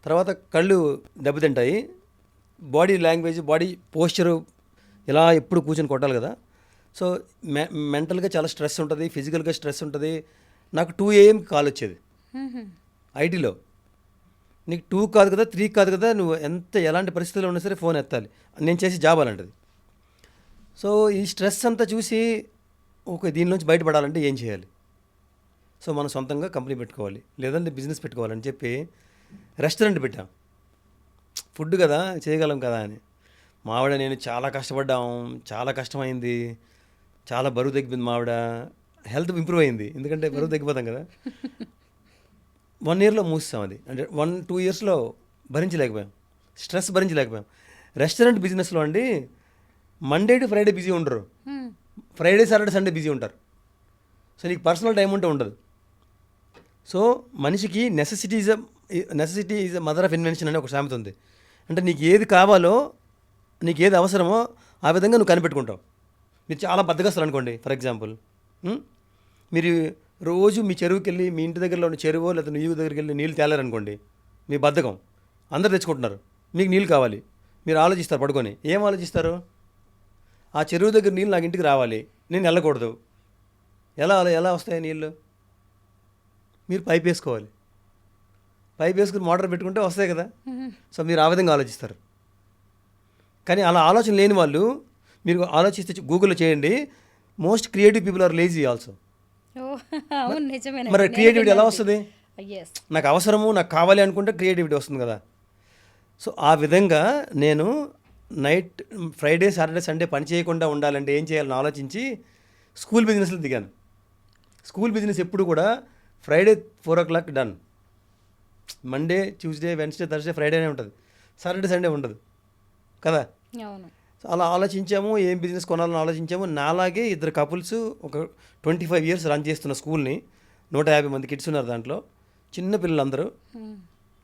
తర్వాత కళ్ళు దెబ్బతింటాయి, బాడీ లాంగ్వేజ్ బాడీ పోస్చరు ఇలా ఎప్పుడు కూర్చొని కొట్టాలి కదా. సో మెంటల్గా చాలా స్ట్రెస్ ఉంటుంది, ఫిజికల్గా స్ట్రెస్ ఉంటుంది. నాకు 2 AM కాల్ వచ్చేది ఐటీలో. నీకు 2 కాదు కదా 3 కాదు కదా, నువ్వు ఎలాంటి పరిస్థితుల్లో ఉన్నా సరే ఫోన్ ఎత్తాలి. నేను చేసే జాబ్ అలాంటిది. సో ఈ స్ట్రెస్ అంతా చూసి దీనిలోంచి బయటపడాలంటే ఏం చేయాలి? సో మనం సొంతంగా కంపెనీ పెట్టుకోవాలి, లేదంటే బిజినెస్ పెట్టుకోవాలని చెప్పి రెస్టారెంట్ పెట్టాం. ఫుడ్ కదా చేయగలం కదా అని. మావిడ నేను చాలా కష్టపడ్డాం, చాలా కష్టమైంది, చాలా బరువు తగ్గిపోయింది. మావిడ హెల్త్ ఇంప్రూవ్ అయింది, ఎందుకంటే బరువు తగ్గిపోతాం కదా. 1 yearలో మూసాం అది. అంటే 1-2 yearsలో భరించలేకపోయాం, స్ట్రెస్ భరించలేకపోయాం. రెస్టారెంట్ బిజినెస్లో అండి మండే టు ఫ్రైడే బిజీ ఉండరు, ఫ్రైడే సాటర్డే సండే బిజీ ఉంటారు. సో నీకు పర్సనల్ టైం ఉంటే ఉండదు. సో మనిషికి necessity is a mother of invention అనే ఒక సామెత ఉంది. అంటే నీకు ఏది కావాలో, నీకు ఏది అవసరమో ఆ విధంగా నువ్వు కనిపెట్టుకుంటావు. మీరు చాలా బద్దగస్తులు అనుకోండి ఫర్ ఎగ్జాంపుల్, మీరు రోజు మీ చెరువుకి వెళ్ళి మీ ఇంటి దగ్గరలో ఉన్న చెరువు లేదా నీళ్ళు దగ్గరికి వెళ్ళి నీళ్ళు తేలారనుకోండి, మీ బద్ధకం. అందరు తెచ్చుకుంటున్నారు, మీకు నీళ్ళు కావాలి, మీరు ఆలోచిస్తారు పడుకొని. ఏం ఆలోచిస్తారు? ఆ చెరువు దగ్గర నీళ్ళు నాకు ఇంటికి రావాలి, నేను వెళ్ళకూడదు. ఎలా వస్తాయి నీళ్ళు? మీరు పైప్ వేసుకోవాలి, పైప్ వేసుకుని మోటార్ పెట్టుకుంటే వస్తాయి కదా. సో మీరు ఆ విధంగా ఆలోచిస్తారు. కానీ అలా ఆలోచన లేని వాళ్ళు, మీరు ఆలోచిస్తే గూగుల్లో చేయండి, most creative people are lazy also. మరి క్రియేటివిటీ ఎలా వస్తుంది? నాకు అవసరము, నాకు కావాలి అనుకుంటే క్రియేటివిటీ వస్తుంది కదా. సో ఆ విధంగా నేను నైట్ ఫ్రైడే సాటర్డే సండే పని చేయకుండా ఉండాలంటే ఏం చేయాలని ఆలోచించి స్కూల్ బిజినెస్లో దిగాను. స్కూల్ బిజినెస్ ఎప్పుడు కూడా Friday 4 o'clock done. Monday Tuesday Wednesday Thursday ఫ్రైడేనే ఉంటుంది, సాటర్డే సండే ఉండదు కదా. అలా ఆలోచించాము, ఏం బిజినెస్ కొనాలని ఆలోచించాము. నాలాగే 2 couples ఒక 25 years రన్ చేస్తున్న స్కూల్ని, 150 మంది కిడ్స్ ఉన్నారు దాంట్లో, చిన్న పిల్లలందరూ,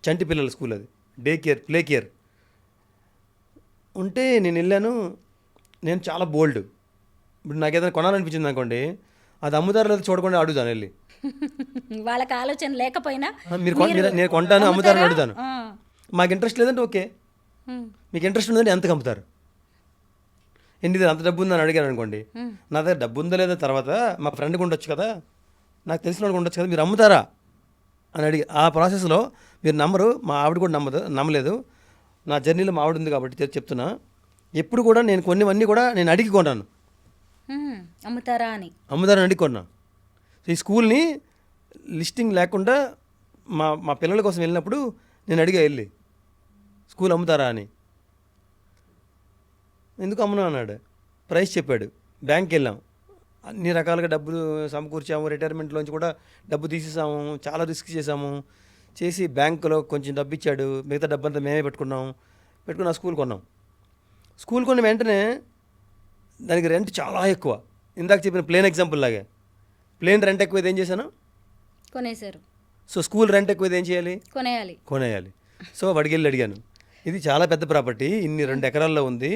చంటి పిల్లల స్కూల్ అది, డే కేర్ ప్లే కేర్. ఉంటే నేను వెళ్ళాను. నేను చాలా బోల్డ్. ఇప్పుడు నాకు ఏదైనా కొనాలనిపించింది అనుకోండి, అది అమ్ముతారో లేదో చూడకుండా అడుగుతాను వెళ్ళి. వాళ్ళకి ఆలోచన లేకపోయినా నేను కొంటాను, అమ్ముతారని అమ్ముతారా? అడుగుతాను. ఆ. మాకు ఇంట్రెస్ట్ లేదంటే ఓకే, ఉమ్, మీకు ఇంట్రెస్ట్ ఉందంటే ఎంతకు అమ్ముతారు, ఎన్ని అంత డబ్బు ఉందని అడిగారు అనుకోండి, నా దగ్గర డబ్బు ఉందా లేదా తర్వాత మా ఫ్రెండ్కి ఉండొచ్చు కదా, నాకు తెలిసిన వాళ్ళకి ఉండొచ్చు కదా, మీరు అమ్ముతారా అని అడిగి ఆ ప్రాసెస్లో మీరు నమ్మరు, మా ఆవిడ కూడా నమ్మలేదు. నా జర్నీలో మా ఆవిడ ఉంది కాబట్టి చెప్తున్నా. ఎప్పుడు కూడా నేను కొన్నివన్నీ కూడా నేను అడిగి కొన్నాను, అమ్ముతారా అని. అమ్ముతారని అడిగి కొన్నా. ఈ స్కూల్ని లిస్టింగ్ లేకుండా మా పిల్లల కోసం వెళ్ళినప్పుడు నేను అడిగా వెళ్ళి, స్కూల్ అమ్ముతారా అని. ఎందుకు అమ్మను అన్నాడు, ప్రైస్ చెప్పాడు. బ్యాంక్కి వెళ్ళాం, అన్ని రకాలుగా డబ్బులు సమకూర్చాము, రిటైర్మెంట్లోంచి కూడా డబ్బు తీసేసాము, చాలా రిస్క్ చేసి బ్యాంకులో కొంచెం డబ్బు ఇచ్చాడు, మిగతా డబ్బు అంతా మేమే పెట్టుకుని ఆ స్కూల్ కొన్నాం. స్కూల్ కొన్న వెంటనే దానికి రెంట్ చాలా ఎక్కువ. ఇందాక చెప్పిన ప్లేన్ ఎగ్జాంపుల్ లాగే, ప్లేన్ రెంట్ ఎక్కువైతే ఏం చేశాను, కొనేశారు. సో స్కూల్ రెంట్ ఎక్కువైతే ఏం చేయాలి, కొనేయాలి. సో వాడికి వెళ్ళి అడిగాను, ఇది చాలా పెద్ద ప్రాపర్టీ, ఇన్ని 2 ఎకరాల్లో ఉంది,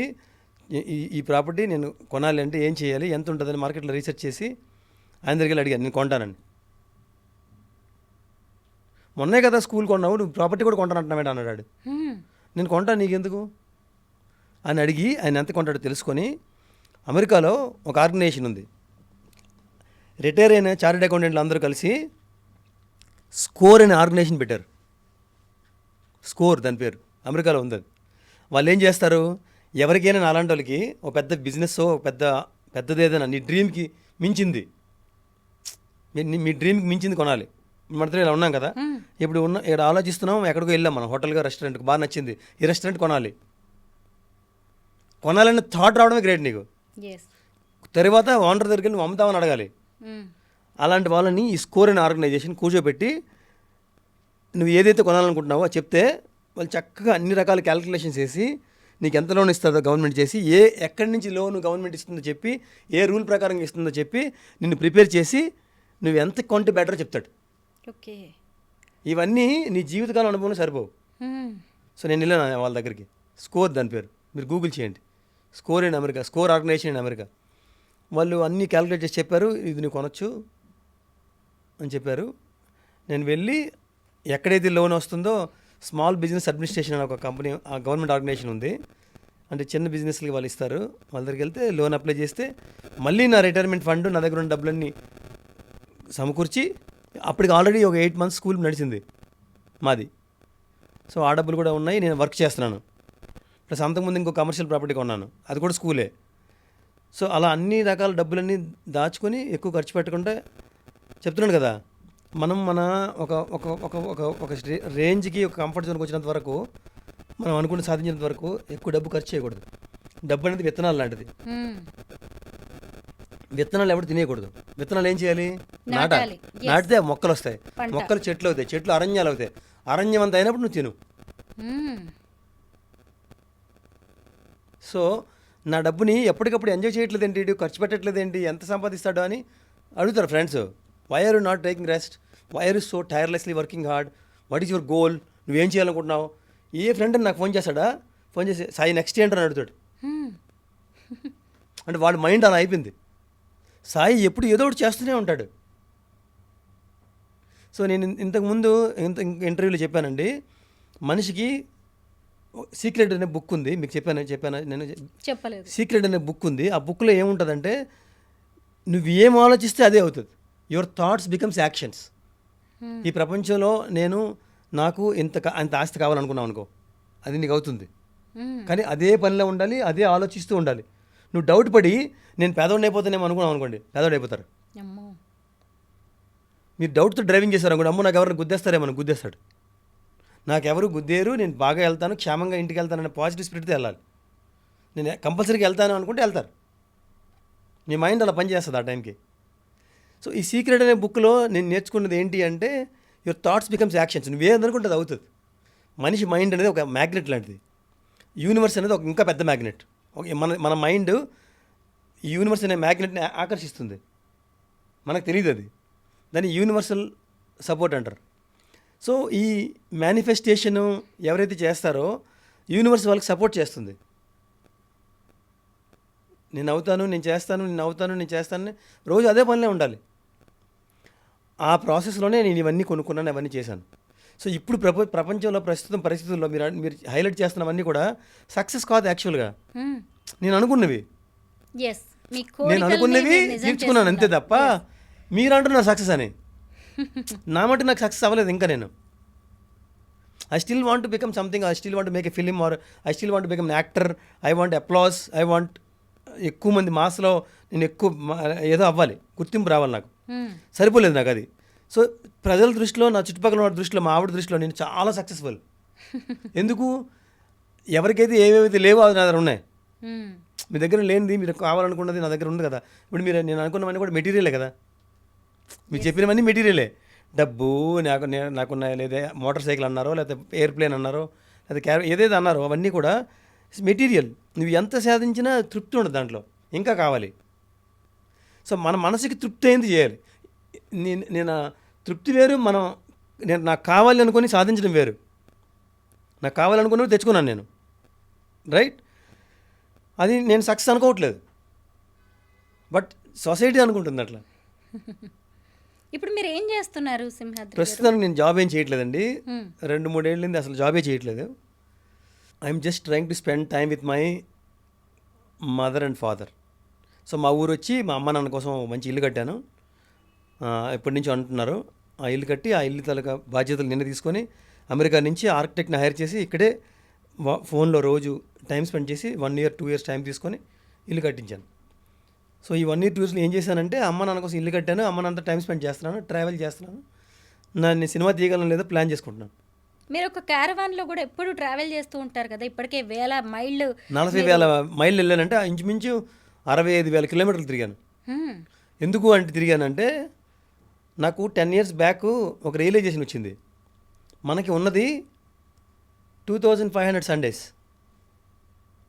ఈ ప్రాపర్టీ నేను కొనాలి అంటే ఏం చేయాలి, ఎంత ఉంటుందని మార్కెట్లో రీసెర్చ్ చేసి ఆయన దగ్గరికి వెళ్ళి అడిగాను, నేను కొంటానని. మొన్నే కదా స్కూల్ కొన్నావు, నువ్వు ప్రాపర్టీ కూడా కొంటానంటున్నావు అన్నాడు. నేను కొంటాను, నీకెందుకు అని అడిగి ఆయన ఎంత కొంటాడో తెలుసుకొని, అమెరికాలో ఒక ఆర్గనైజేషన్ ఉంది, రిటైర్ అయిన చార్టెడ్ అకౌంటెంట్లు అందరూ కలిసి స్కోర్ అనే ఆర్గనైజేషన్ పెట్టారు. స్కోర్ దాని పేరు, అమెరికాలో ఉంది అది. వాళ్ళు ఏం చేస్తారు, ఎవరికైనా నాలాంటి వాళ్ళకి ఒక పెద్ద బిజినెస్ పెద్దదేదైనా నీ డ్రీమ్కి మించింది, మీ డ్రీమ్కి మించింది కొనాలి. మనతో ఇలా ఉన్నాం కదా, ఇప్పుడు ఇక్కడ ఆలోచిస్తున్నాం, ఎక్కడికో వెళ్ళాం మనం, హోటల్గా రెస్టారెంట్కి బాగా నచ్చింది, ఈ రెస్టారెంట్ కొనాలనే థాట్ రావడమే గ్రేట్ నీకు. తర్వాత ఓనర్ దగ్గరికి వెళ్ళి నువ్వు అమ్ముతామని అడగాలి. అలాంటి వాళ్ళని ఈ స్కోర్ అనే ఆర్గనైజేషన్ కూర్చోబెట్టి నువ్వు ఏదైతే కొనాలనుకుంటున్నావో చెప్తే వాళ్ళు చక్కగా అన్ని రకాల క్యాలిక్యులేషన్స్ చేసి నీకు ఎంత లోన్ ఇస్తుందో గవర్నమెంట్ చేసి, ఎక్కడి నుంచి లోన్ గవర్నమెంట్ ఇస్తుందో చెప్పి, ఏ రూల్ ప్రకారం ఇస్తుందో చెప్పి నిన్ను ప్రిపేర్ చేసి నువ్వు ఎంత కొంటే బెటర్ చెప్తాడు. ఓకే, ఇవన్నీ నీ జీవితకాలం అనుభవం సరిపోవు. సో నేను వెళ్ళాను వాళ్ళ దగ్గరికి, స్కోర్ దాని పేరు, మీరు గూగుల్ చేయండి, score in America, score organization in America. వాళ్ళు అన్నీ క్యాలిక్యులేట్ చేసి చెప్పారు, ఇది నువ్వు కొనొచ్చు అని చెప్పారు. నేను వెళ్ళి ఎక్కడైతే లోన్ వస్తుందో స్మాల్ బిజినెస్ అడ్మినిస్ట్రేషన్ అనే ఒక కంపెనీ, ఆ గవర్నమెంట్ ఆర్గనైజేషన్ ఉంది, అంటే చిన్న బిజినెస్లకి వాళ్ళు ఇస్తారు, వాళ్ళ దగ్గరికి వెళ్తే లోన్ అప్లై చేస్తే మళ్ళీ నా రిటైర్మెంట్ ఫండ్ నా దగ్గర ఉన్న డబ్బులన్నీ సమకూర్చి, అప్పటికి ఆల్రెడీ ఒక 8 months స్కూల్ నడిచింది మాది. సో ఆ డబ్బులు కూడా ఉన్నాయి, నేను వర్క్ చేస్తున్నాను. ప్లస్ అంతకుముందు ఇంకో కమర్షియల్ ప్రాపర్టీ కొన్నాను, అది కూడా స్కూలే. సో అలా అన్ని రకాల డబ్బులన్నీ దాచుకొని ఎక్కువ ఖర్చు పెట్టకుండా, చెప్తున్నాను కదా, మనం మన ఒక రేంజ్కి, ఒక కంఫర్ట్ జోన్కి వచ్చినంత వరకు, మనం అనుకుని సాధించినంత వరకు ఎక్కువ డబ్బు ఖర్చు చేయకూడదు. డబ్బు అనేది విత్తనాలు లాంటిది, విత్తనాలు ఎవరు తినేయకూడదు. విత్తనాలు ఏం చేయాలి, నాటితే మొక్కలు వస్తాయి, మొక్కలు చెట్లు అవుతాయి, చెట్లు అరణ్యాలు అవుతాయి, అరణ్యం అంతా అయినప్పుడు నువ్వు తిను. సో నా డబ్బుని ఎప్పటికప్పుడు ఎంజాయ్ చేయట్లేదు ఏంటి, ఖర్చు పెట్టట్లేదు ఏంటి, ఎంత సంపాదిస్తాడో అని అడుగుతారు friends. Why are you not taking rest, why are you so tirelessly working hard, what is your goal, నువ్వేం చేయాలనుకుంటున్నావు. ఏ ఫ్రెండ్ అని నాకు ఫోన్ చేస్తాడా, ఫోన్ చేసి సాయి నెక్స్ట్ ఏంటని అడుగుతాడు. అంటే వాడి మైండ్ అలా అయిపోయింది, సాయి ఎప్పుడు ఏదో ఒకటి చేస్తూనే ఉంటాడు. సో నేను ఇంతకుముందు ఇంటర్వ్యూలో చెప్పానండి, మనిషికి సీక్రెట్ అనే బుక్ ఉంది, మీకు చెప్పాను నేను చెప్పలేదు. సీక్రెట్ అనే బుక్ ఉంది. ఆ బుక్లో ఏముంటుందంటే, నువ్వు ఏం ఆలోచిస్తే అదే అవుతుంది. Your thoughts becomes actions. ఈ ప్రపంచంలో నాకు అంత ఆస్తి కావాలనుకున్నావు అనుకో, అది నీకు అవుతుంది. కానీ అదే పనిలో ఉండాలి, అదే ఆలోచిస్తూ ఉండాలి. నువ్వు డౌట్ పడి నేను పేదవాడిని అయిపోతానేమో అనుకున్నావు అనుకోండి, పేదవాడు అయిపోతారు. మీరు డౌట్తో డ్రైవింగ్ చేశారు అనుకోండి, అమ్మో నాకు ఎవరిని గుద్దేస్తారేమో, గుద్దేస్తాడు. నాకెవరు గుద్దేరు, నేను బాగా వెళ్తాను, క్షేమంగా ఇంటికి వెళ్తాను అనే పాజిటివ్ స్పిరిట్తో వెళ్ళాలి. నేను కంపల్సరీగా వెళ్తాను అనుకుంటే వెళ్తారు. మీ మైండ్ అలా పనిచేస్తుంది ఆ టైంకి. సో ఈ సీక్రెట్ అనే బుక్లో నేను నేర్చుకున్నది ఏంటి అంటే, యువర్ థాట్స్ బికమ్స్ యాక్షన్స్. నువ్వేదనుకుంటే అది అవుతుంది. మనిషి మైండ్ అనేది ఒక మ్యాగ్నెట్ లాంటిది, యూనివర్స్ అనేది ఒక ఇంకా పెద్ద మ్యాగ్నెట్. మన మైండ్ ఈ యూనివర్స్ అనే మ్యాగ్నెట్ని ఆకర్షిస్తుంది, మనకు తెలియదు అది. దాన్ని యూనివర్సల్ సపోర్ట్ అంటారు. సో ఈ మేనిఫెస్టేషను ఎవరైతే చేస్తారో యూనివర్స్ వాళ్ళకి సపోర్ట్ చేస్తుంది. నేను అవుతాను, నేను చేస్తాను, నేను అవుతాను, నేను చేస్తాను, రోజు అదే పనిలో ఉండాలి. ఆ ప్రాసెస్లోనే నేను ఇవన్నీ కొనుక్కున్నాను, అవన్నీ చేశాను. సో ఇప్పుడు ప్రపంచంలో ప్రస్తుతం పరిస్థితుల్లో మీరు హైలైట్ చేస్తున్నవన్నీ కూడా సక్సెస్ కాదు యాక్చువల్గా. నేను అనుకున్నవి ఎస్ మీ నేను కోరికల్ని అనుకున్నవి మీరు నిజం తీర్చుకున్నాను అంతే చేసుకున్నారు. తప్ప మీరు అంటున్నారు సక్సెస్ అని. నా మటు నాకు సక్సెస్ అవ్వలేదు ఇంకా. నేను I still want to become something, I still want to make a film, or I still want to become an actor, I want applause, I want ఎక్కువ మంది మాస్లో నేను ఎక్కువ ఏదో అవ్వాలి, గుర్తింపు రావాలి నాకు. సరిపోలేదు నాకు అది. సో ప్రజల దృష్టిలో, నా చుట్టుపక్కల ఉన్న దృష్టిలో, మా ఆవిడ దృష్టిలో నేను చాలా సక్సెస్ఫుల్. ఎందుకు? ఎవరికైతే ఏవేవైతే లేవో అది నా దగ్గర ఉన్నాయి. మీ దగ్గర లేనిది మీరు కావాలనుకున్నది నా దగ్గర ఉంది కదా. ఇప్పుడు మీరు నేను అనుకున్నవన్నీ కూడా మెటీరియలే కదా. మీరు చెప్పినవన్నీ మెటీరియలే. డబ్బు నాకున్న, లేదా మోటార్ సైకిల్ అన్నారో, లేకపోతే ఎయిర్ప్లేన్ అన్నారో, లేదా ఏదైతే అన్నారో అవన్నీ కూడా మెటీరియల్. నువ్వు ఎంత సాధించినా తృప్తి ఉండదు దాంట్లో, ఇంకా కావాలి. సో మన మనసుకి తృప్తి అయింది చేయాలి. నేను తృప్తి వేరు, నాకు కావాలి అనుకొని సాధించడం వేరు. నాకు కావాలనుకున్నవి తెచ్చుకున్నాను నేను, రైట్? అది నేను సక్సెస్ అనుకోవట్లేదు, బట్ సొసైటీ అనుకుంటుంది అట్లా. ఇప్పుడు మీరు ఏం చేస్తున్నారు సింహాద్రి గారు? ప్రస్తుతానికి నేను జాబ్ ఏం చేయట్లేదండి. 2-3 ఏళ్ళింది అసలు జాబే చేయట్లేదు. I'm just trying to spend time with my mother and father. So మా ఊరు వచ్చి మా అమ్మ నాన్న కోసం మంచి ఇల్లు కట్టాను. ఎప్పటి నుంచో అంటున్నారు. ఆ ఇల్లు కట్టి, ఆ ఇల్లు తాలూకా బాధ్యతలు నిన్న తీసుకొని అమెరికా నుంచి ఆర్కిటెక్ట్ని హైర్ చేసి ఇక్కడే ఫోన్లో రోజు టైం స్పెండ్ చేసి 1 year 2 years టైం తీసుకొని ఇల్లు కట్టించాను. సో ఈ 1 year 2 yearsలో ఏం చేశానంటే అమ్మ నాన్న కోసం ఇల్లు కట్టాను, అమ్మ నాన్నతో టైం స్పెండ్ చేస్తున్నాను, ట్రావెల్ చేస్తున్నాను, నన్ను సినిమా తీయగలను లేదా ప్లాన్ చేసుకుంటున్నాను. మీరు ఒక క్యారవాన్లో కూడా ఎప్పుడు ట్రావెల్ చేస్తూ ఉంటారు కదా, ఇప్పటికే 1000 మైళ్ళు 40,000 మైళ్ళు వెళ్ళానంటే ఇంచుమించు 65,000 కిలోమీటర్లు తిరిగాను. ఎందుకు అంటే తిరిగానంటే నాకు 10 years బ్యాక్ ఒక రియలైజేషన్ వచ్చింది. మనకి ఉన్నది 2500 సండేస్.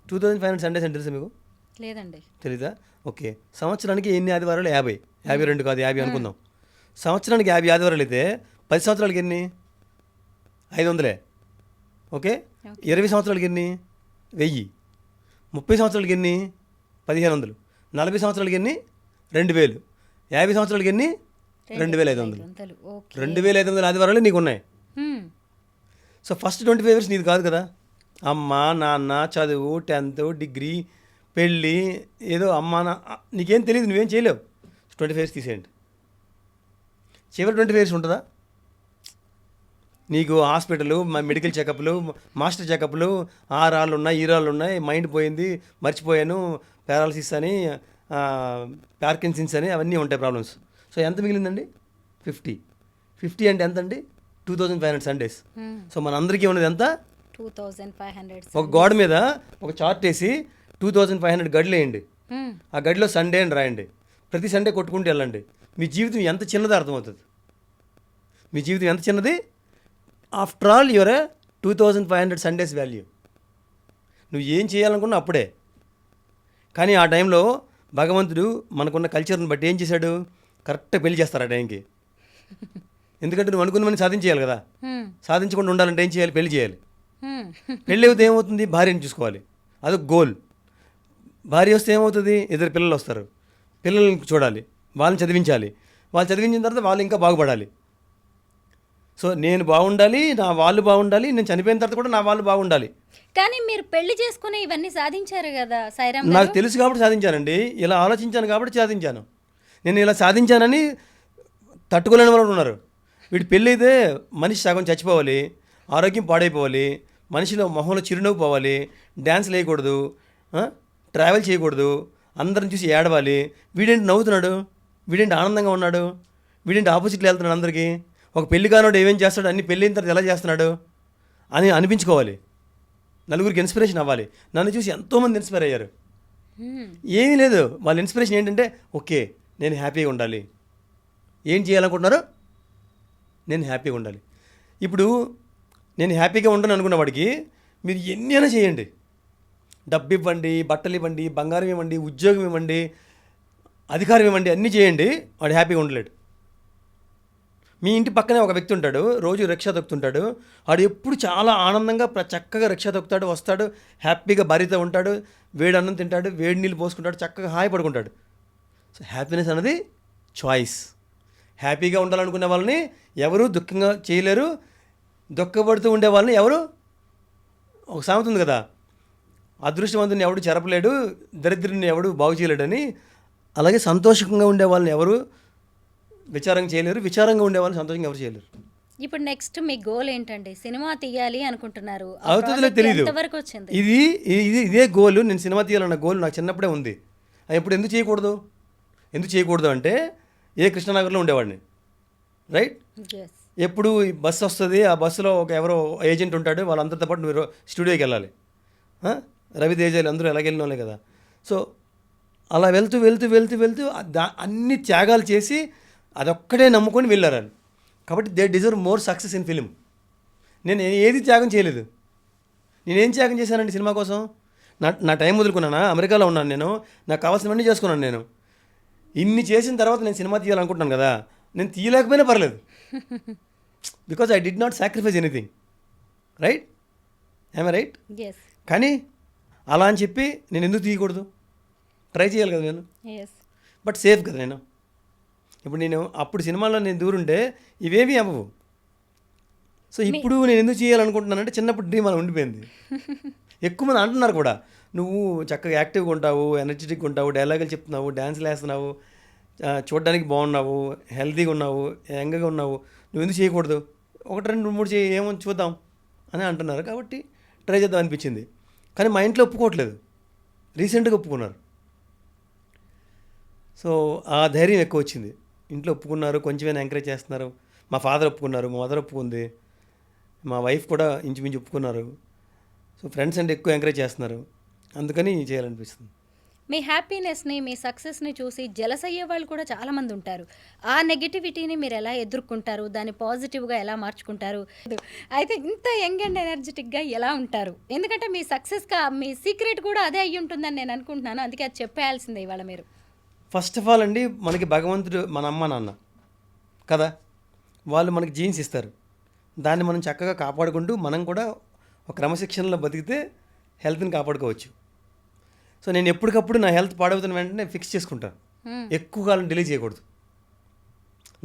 2500 సండేస్ అంటే తెలుసా మీకు? లేదండి. తెలీదా? ఓకే. సంవత్సరానికి ఎన్ని ఆదివారాలు? 50. 52 కాదు, 50 అనుకుందాం. సంవత్సరానికి 50 ఆదివారాలు అయితే 10 సంవత్సరాలకి ఎన్ని? 500. ఓకే. 20 సంవత్సరాలకి ఎన్ని? 1000. 30 సంవత్సరాలకి ఎన్ని? 1500. 40 సంవత్సరాలకి ఎన్ని? 2000. 50 సంవత్సరాలకి ఎన్ని? 2500. 2500 ఆదివారాలు నీకు ఉన్నాయి. సో ఫస్ట్ 25 years నీది కాదు కదా. అమ్మ నాన్న, చదువు, 10th, డిగ్రీ, పెళ్ళి, ఏదో నీకేం తెలియదు, నువ్వేం చేయలేవు. 25 years తీసేయండి. చివరి 25 years ఉంటుందా? నీకు హాస్పిటల్, మెడికల్ చెకప్లు, మాస్టర్ చెకప్లు, ఆ రాళ్ళు ఉన్నాయి, ఈ రాళ్ళు ఉన్నాయి, మైండ్ పోయింది, మర్చిపోయాను, పారాలసిస్ అని, పార్కిన్సన్స్ అని, అవన్నీ ఉంటాయి ప్రాబ్లమ్స్. సో ఎంత మిగిలిందండి? 50 అంటే ఎంత అండి? 2500 సండేస్. సో మనందరికీ ఉన్నది ఎంత? 2500. ఒక గోడ మీద ఒక చార్ట్ వేసి 2500 గడులు వేయండి. ఆ గడిలో సండే అని రాయండి. ప్రతి సండే కొట్టుకుంటూ వెళ్ళండి. మీ జీవితం ఎంత చిన్నదో అర్థమవుతుంది. మీ జీవితం ఎంత చిన్నది. After all your 2500 Sundays value. నువ్వు ఏం చేయాలనుకున్నా అప్పుడే. కానీ ఆ టైంలో భగవంతుడు మనకున్న కల్చర్ని బట్టి ఏం చేశాడు? కరెక్ట్గా పెళ్లి చేస్తారు ఆ టైంకి. ఎందుకంటే నువ్వు అనుకున్నవన్నీ సాధించేయాలి కదా. సాధించకుండా ఉండాలంటే ఏం చేయాలి? పెళ్లి చేయాలి. పెళ్ళి అయితే ఏమవుతుంది? భార్యని చూసుకోవాలి, అదొక గోల్. భార్య వస్తే ఏమవుతుంది? ఇద్దరు పిల్లలు వస్తారు, పిల్లల్ని చూడాలి, వాళ్ళని చదివించాలి, వాళ్ళు చదివించిన తర్వాత వాళ్ళు ఇంకా బాగుపడాలి. సో నేను బాగుండాలి, నా వాళ్ళు బాగుండాలి, నేను చనిపోయిన తర్వాత కూడా నా వాళ్ళు బాగుండాలి. కానీ మీరు పెళ్లి చేసుకుని ఇవన్నీ సాధించారు కదా సాయిరామ్ గారు. నాకు తెలుసు కాబట్టి సాధించానండి. ఇలా ఆలోచించాను కాబట్టి సాధించాను. నేను ఇలా సాధించానని తట్టుకోలేని వాళ్ళు ఉన్నారు. వీడి పెళ్ళి అయితే మనిషి సగం చచ్చిపోవాలి, ఆరోగ్యం పాడైపోవాలి, మనిషిలో మొహంలో చిరునవ్వు పోవాలి, డ్యాన్స్ వేయకూడదు, ట్రావెల్ చేయకూడదు, అందరిని చూసి ఏడవాలి. వీడేంటి నవ్వుతున్నాడు, వీడేంటి ఆనందంగా ఉన్నాడు, వీడేంటి ఆపోజిట్లో వెళ్తున్నాడు అందరికీ. ఒక పెళ్లి కానోడు ఏమేం చేస్తాడు, అన్ని పెళ్ళి అయిన తర్వాత ఎలా చేస్తున్నాడు అని అనిపించుకోవాలి. నలుగురికి ఇన్స్పిరేషన్ అవ్వాలి. నన్ను చూసి ఎంతోమంది ఇన్స్పైర్ అయ్యారు. ఏమీ లేదు, వాళ్ళ ఇన్స్పిరేషన్ ఏంటంటే ఓకే నేను హ్యాపీగా ఉండాలి. ఏం చేయాలనుకుంటున్నారు? నేను హ్యాపీగా ఉండాలి. ఇప్పుడు నేను హ్యాపీగా ఉండను అనుకున్న వాడికి మీరు ఎన్ని అయినా చేయండి. డబ్బు ఇవ్వండి, బట్టలు ఇవ్వండి, బంగారం ఇవ్వండి, ఉద్యోగం ఇవ్వండి, అధికారం ఇవ్వండి, అన్నీ చేయండి, వాడు హ్యాపీగా ఉండలేడు. మీ ఇంటి పక్కనే ఒక వ్యక్తి ఉంటాడు, రోజు రిక్షా తొక్కుతుంటాడు. వాడు ఎప్పుడు చాలా ఆనందంగా చక్కగా రిక్షా తొక్కుతాడు, వస్తాడు, హ్యాపీగా భార్యతో ఉంటాడు, వేడి అన్నం తింటాడు, వేడి నీళ్ళు పోసుకుంటాడు, చక్కగా హాయి పడుకుంటాడు. సో హ్యాపీనెస్ అనేది చాయిస్. హ్యాపీగా ఉండాలనుకునే వాళ్ళని ఎవరు దుఃఖంగా చేయలేరు, దుఃఖపడుతూ ఉండే వాళ్ళని ఎవరు, ఒక సామెత ఉంది కదా, అదృష్టవంతుని ఎవడు చెరపలేడు, దరిద్రుని ఎవడు బాగు చేయలేడని. అలాగే సంతోషంగా ఉండే వాళ్ళని ఎవరు విచారంగా చేయలేరు, విచారంగా ఉండే వాళ్ళని సంతోషంగా ఎవరు చేయలేరు. ఇప్పుడు నెక్స్ట్ మీ గోల్ ఏంటండి? సినిమా తీయాలి అనుకుంటున్నారు, అవుతుందో తెలియదు. ఎంతవరకు వచ్చింది? ఇదే గోల్. నేను సినిమా తీయాలన్న గోల్ నాకు చిన్నప్పుడే ఉంది. ఇప్పుడు ఎందుకు చేయకూడదు అంటే ఏ కృష్ణనగర్లో ఉండేవాడిని, రైట్. ఎప్పుడు ఈ బస్సు వస్తుంది, ఆ బస్సులో ఎవరో ఏజెంట్ ఉంటాడు, వాళ్ళందరితో పాటు నువ్వు స్టూడియోకి వెళ్ళాలి. రవితేజాలు అందరూ ఎలాగెళ్ళిన వాళ్ళే కదా. సో అలా వెళ్తూ అన్ని త్యాగాలు చేసి అదొక్కడే నమ్ముకొని వెళ్ళారు. కాబట్టి they deserve more success in film. నేను ఏది త్యాగం చేయలేదు. నేనేం త్యాగం చేశానండి సినిమా కోసం? నా టైం వదులుకున్నానా? అమెరికాలో ఉన్నాను నేను, నాకు కావాల్సినవన్నీ చేసుకున్నాను. నేను ఇన్ని చేసిన తర్వాత నేను సినిమా తీయాలనుకుంటున్నాను కదా, నేను తీయలేకపోయినా పర్లేదు. Because I did not sacrifice anything, right? I'm right? కానీ అలా అని చెప్పి నేను ఎందుకు తీయకూడదు? ట్రై చేయాలి కదా నేను. బట్ సేఫ్ కదా నేను. ఇప్పుడు నేను అప్పుడు సినిమాలో నేను దూరుంటే ఇవేమీ అవ్వవు. సో ఇప్పుడు నేను ఎందుకు చేయాలనుకుంటున్నానంటే చిన్నప్పుడు డ్రీమ్ అలా ఉండిపోయింది. ఎక్కువ మంది అంటున్నారు కూడా, నువ్వు చక్కగా యాక్టివ్గా ఉంటావు, ఎనర్జెటిక్గా ఉంటావు, డైలాగులు చెప్తున్నావు, డ్యాన్స్లు వేస్తున్నావు, చూడడానికి బాగున్నావు, హెల్తీగా ఉన్నావు, యంగ్గా ఉన్నావు, నువ్వు ఎందుకు చేయకూడదు? 1, 2, 3 ఏమో చూద్దాం అని అంటున్నారు. కాబట్టి ట్రై చేద్దాం అనిపించింది. కానీ మా ఇంట్లో ఒప్పుకోవట్లేదు. రీసెంట్గా ఒప్పుకున్నారు. సో ఆ ధైర్యం ఎక్కువ వచ్చింది. ఇంట్లో ఒప్పుకున్నారు, కొంచెమైనా ఎంకరేజ్ చేస్తున్నారు. మా ఫాదర్ ఒప్పుకున్నారు, మా మదర్ ఒప్పుకుంది, మా వైఫ్ కూడా ఇంచుమించు ఒప్పుకున్నారు. సో ఫ్రెండ్స్ అంటే ఎక్కువ ఎంకరేజ్ చేస్తున్నారు. అందుకని చేయాలనిపిస్తుంది. మీ హ్యాపీనెస్ని, మీ సక్సెస్ని చూసి జెలస్ అయ్యే వాళ్ళు కూడా చాలామంది ఉంటారు. ఆ నెగిటివిటీని మీరు ఎలా ఎదుర్కొంటారు? దాన్ని పాజిటివ్గా ఎలా మార్చుకుంటారు? అయితే ఇంత యంగ్ అండ్ ఎనర్జెటిక్గా ఎలా ఉంటారు? ఎందుకంటే మీ సక్సెస్గా మీ సీక్రెట్ కూడా అదే అయ్యి ఉంటుందని నేను అనుకుంటున్నాను. అందుకే అది చెప్పేయాల్సిందే ఇవాళ మీరు. ఫస్ట్ ఆఫ్ ఆల్ అండి, మనకి భగవంతుడు మన అమ్మ నాన్న కదా, వాళ్ళు మనకి జీన్స్ ఇస్తారు. దాన్ని మనం చక్కగా కాపాడుకుంటూ మనం కూడా ఒక క్రమశిక్షణలో బతికితే హెల్త్ని కాపాడుకోవచ్చు. సో నేను ఎప్పటికప్పుడు నా హెల్త్ పాడవుతున్న వెంటనే ఫిక్స్ చేసుకుంటాను. ఎక్కువ కాలం డిలే చేయకూడదు.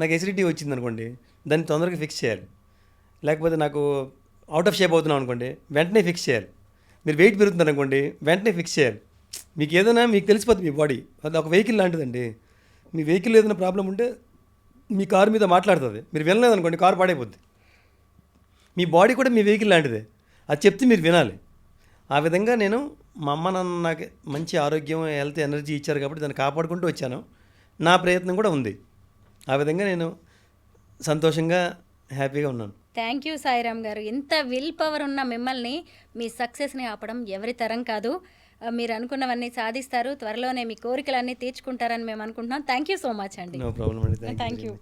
నాకు ఎసిడిటీ వచ్చింది అనుకోండి, దాన్ని తొందరగా ఫిక్స్ చేయాలి. లేకపోతే నాకు అవుట్ ఆఫ్ షేప్ అవుతున్నాం అనుకోండి, వెంటనే ఫిక్స్ చేయాలి. మీరు వెయిట్ పెరుగుతున్నారు అనుకోండి, వెంటనే ఫిక్స్ చేయాలి. మీకు ఏదైనా మీకు తెలిసిపోతుంది. మీ బాడీ అది ఒక వెహికల్ లాంటిదండి. మీ వెహికల్ ఏదైనా ప్రాబ్లం ఉంటే మీ కారు మీద మాట్లాడుతుంది. మీరు వినలేదనుకోండి, కారు పాడైపోద్ది. మీ బాడీ కూడా మీ వెహికల్ లాంటిదే, అది చెప్తే మీరు వినాలి. ఆ విధంగా నేను మా అమ్మ నాన్న నాకు మంచి ఆరోగ్యం, హెల్త్, ఎనర్జీ ఇచ్చారు కాబట్టి దాన్ని కాపాడుకుంటూ వచ్చాను. నా ప్రయత్నం కూడా ఉంది. ఆ విధంగా నేను సంతోషంగా, హ్యాపీగా ఉన్నాను. థ్యాంక్ యూ సాయిరామ్ గారు. ఇంత విల్ పవర్ ఉన్న మిమ్మల్ని మీ సక్సెస్ని ఆపడం ఎవరి తరం కాదు. మీరు అనుకున్నవన్నీ సాధిస్తారు. త్వరలోనే మీ కోరికలన్నీ తీర్చుకుంటారని మేము అనుకుంటున్నాం. థ్యాంక్ యూ సో మచ్ అండి. నో ప్రాబ్లం అండి. Thank you.